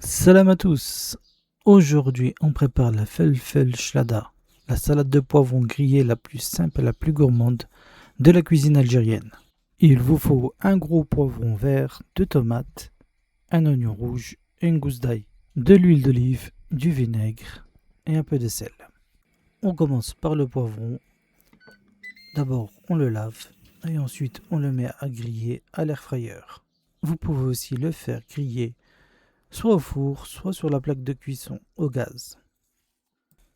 Salam à tous. Aujourd'hui, on prépare la felfel shlada, la salade de poivrons grillée la plus simple et la plus gourmande de la cuisine algérienne. Il vous faut un gros poivron vert, 2 tomates, un oignon rouge et une gousse d'ail, de l'huile d'olive, du vinaigre et un peu de sel. On commence par le poivron. D'abord, on le lave et ensuite on le met à griller à l'air frayeur. Vous pouvez aussi le faire griller soit au four, soit sur la plaque de cuisson au gaz.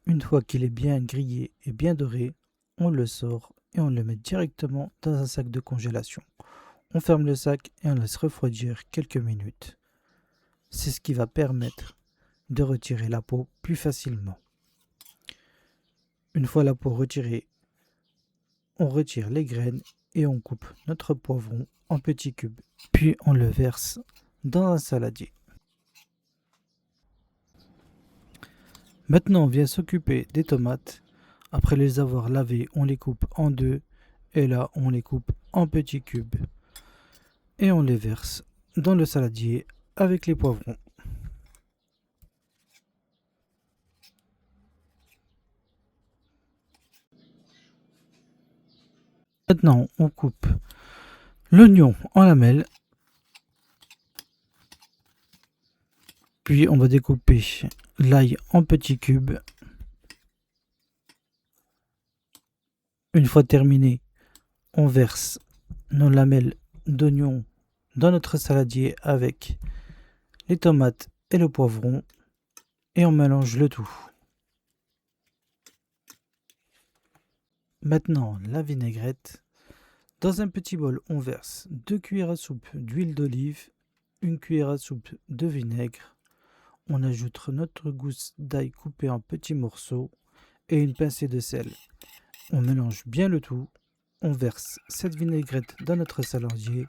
Une fois qu'il est bien grillé et bien doré, on le sort et on le met directement dans un sac de congélation. On ferme le sac et on laisse refroidir quelques minutes. C'est ce qui va permettre de retirer la peau plus facilement. Une fois la peau retirée, on retire les graines et on coupe notre poivron en petits cubes. Puis on le verse dans un saladier. Maintenant, on vient s'occuper des tomates. Après les avoir lavées, on les coupe en deux. Et là, on les coupe en petits cubes. Et on les verse dans le saladier avec les poivrons. Maintenant, on coupe l'oignon en lamelles. Puis, on va découper l'ail en petits cubes. Une fois terminé, on verse nos lamelles d'oignon dans notre saladier avec les tomates et le poivron. Et on mélange le tout. Maintenant, la vinaigrette. Dans un petit bol, on verse 2 cuillères à soupe d'huile d'olive, 1 cuillère à soupe de vinaigre. On ajoute notre gousse d'ail coupée en petits morceaux et une pincée de sel. On mélange bien le tout. On verse cette vinaigrette dans notre saladier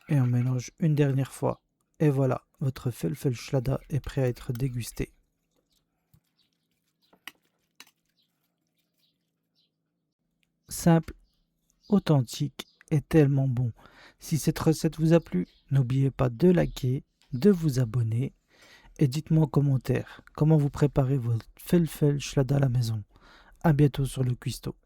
et on mélange une dernière fois. Et voilà, votre felfel shlada est prêt à être dégusté. Simple, authentique et tellement bon. Si cette recette vous a plu, n'oubliez pas de liker, de vous abonner et dites-moi en commentaire comment vous préparez votre felfel shlada à la maison. A bientôt sur le cuistot.